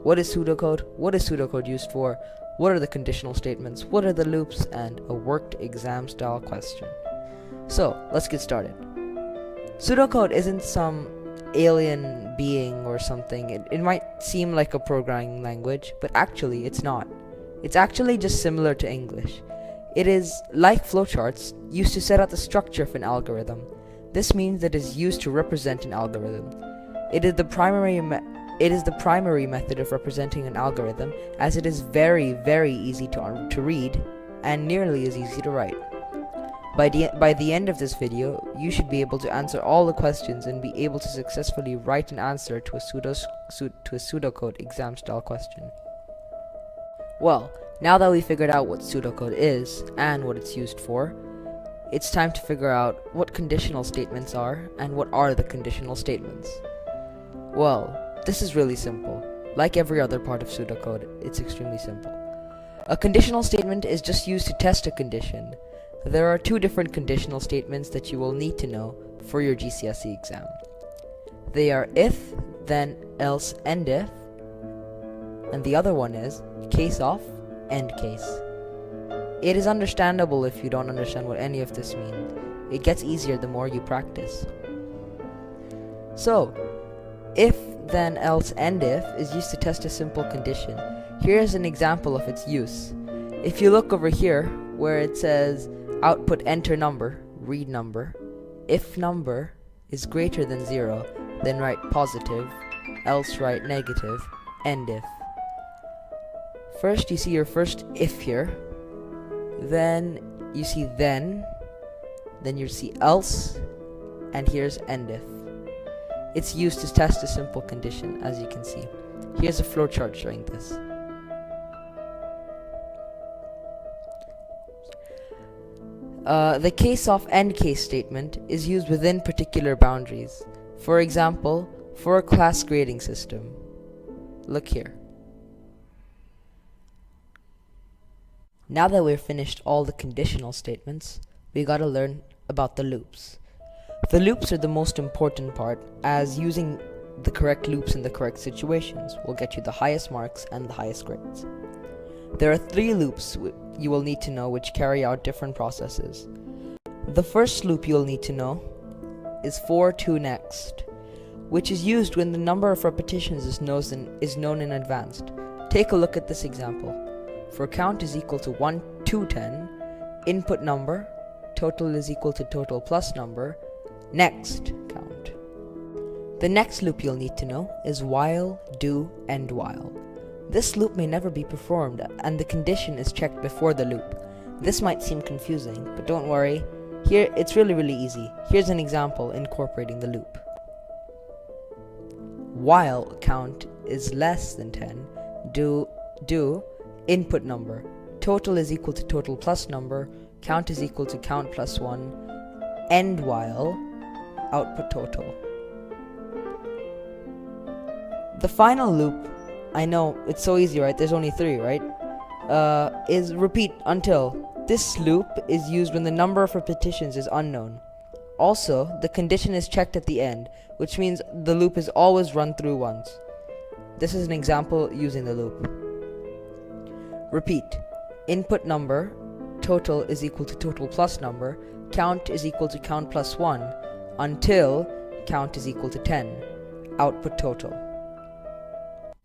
What is pseudocode? What is pseudocode used for? What are the conditional statements? What are the loops? And a worked exam style question. So, let's get started. Pseudocode isn't some alien being or something. It might seem like a programming language, but actually it's not. It's actually just similar to English. It is, like flowcharts, used to set out the structure of an algorithm. This means that it is used to represent an algorithm. It is the primary method of representing an algorithm, as it is very, very easy to read and nearly as easy to write. By the end of this video, you should be able to answer all the questions and be able to successfully write an answer to a pseudocode exam style question. Well, now that we figured out what pseudocode is and what it's used for, it's time to figure out what conditional statements are and what are the conditional statements. Well, this is really simple. Like every other part of pseudocode, it's extremely simple. A conditional statement is just used to test a condition. There are two different conditional statements that you will need to know for your GCSE exam. They are if, then, else, and if, and the other one is case of, end case. It is understandable if you don't understand what any of this means. It gets easier the more you practice. So, if, then, else, and if is used to test a simple condition. Here's an example of its use. If you look over here where it says output enter number, read number. If number is greater than 0, then write positive, else write negative, end if. First you see your first if here, then you see then you see else, and here's end if. It's used to test a simple condition, as you can see. Here's a flowchart showing this. The case of end case statement is used within particular boundaries. For example, for a class grading system. Look here. Now that we've finished all the conditional statements, we gotta learn about the loops. The loops are the most important part, as using the correct loops in the correct situations will get you the highest marks and the highest grades. There are 3 loops you will need to know which carry out different processes. The first loop you'll need to know is for to next, which is used when the number of repetitions is known in advance. Take a look at this example. For count is equal to 1 to 10, input number, total is equal to total plus number, next count. The next loop you'll need to know is while, do, and while. This loop may never be performed, and the condition is checked before the loop. This might seem confusing, but don't worry. Here, it's really easy. Here's an example incorporating the loop. While count is less than 10, do, input number, total is equal to total plus number, count is equal to count plus 1, end while, output total. The final loop, I know, it's so easy, right? There's only 3, right? Is repeat until. This loop is used when the number of repetitions is unknown. Also, the condition is checked at the end, which means the loop is always run through once. This is an example using the loop. Repeat. Input number, total is equal to total plus number, count is equal to count plus 1, until count is equal to 10. Output total.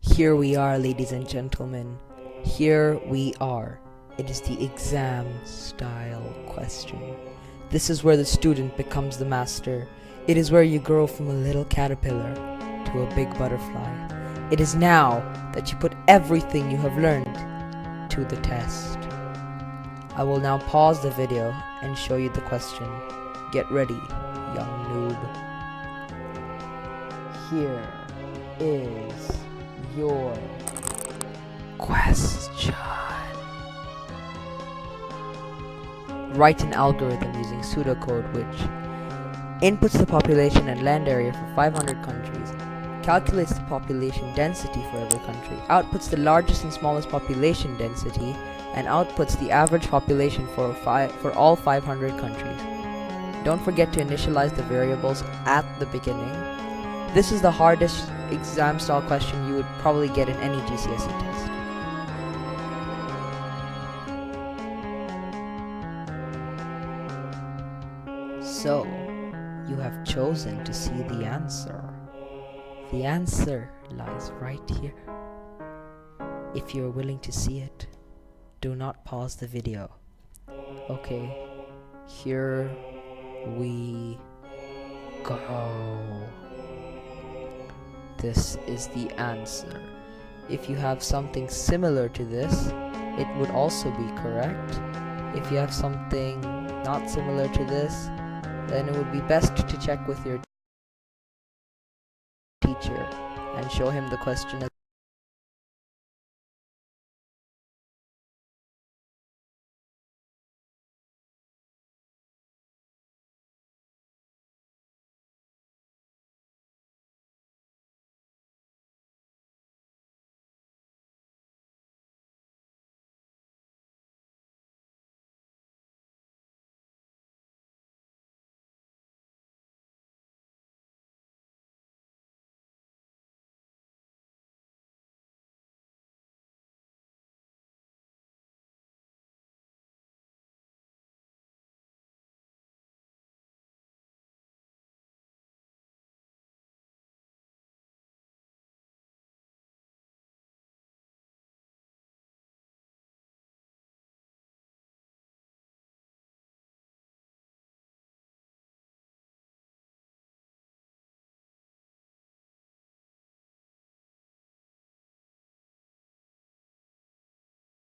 Here we are, ladies and gentlemen. Here we are. It is the exam style question. This is where the student becomes the master. It is where you grow from a little caterpillar to a big butterfly. It is now that you put everything you have learned to the test. I will now pause the video and show you the question. Get ready, young noob. Here is your question. Write an algorithm using pseudocode which inputs the population and land area for 500 countries, calculates the population density for every country, outputs the largest and smallest population density, and outputs the average population for all 500 countries. Don't forget to initialize the variables at the beginning. This is the hardest exam style question you would probably get in any GCSE test. So, you have chosen to see the answer. The answer lies right here. If you're willing to see it, do not pause the video. Okay, here we go. This is the answer. If you have something similar to this, it would also be correct. If you have something not similar to this, then it would be best to check with your teacher and show him the question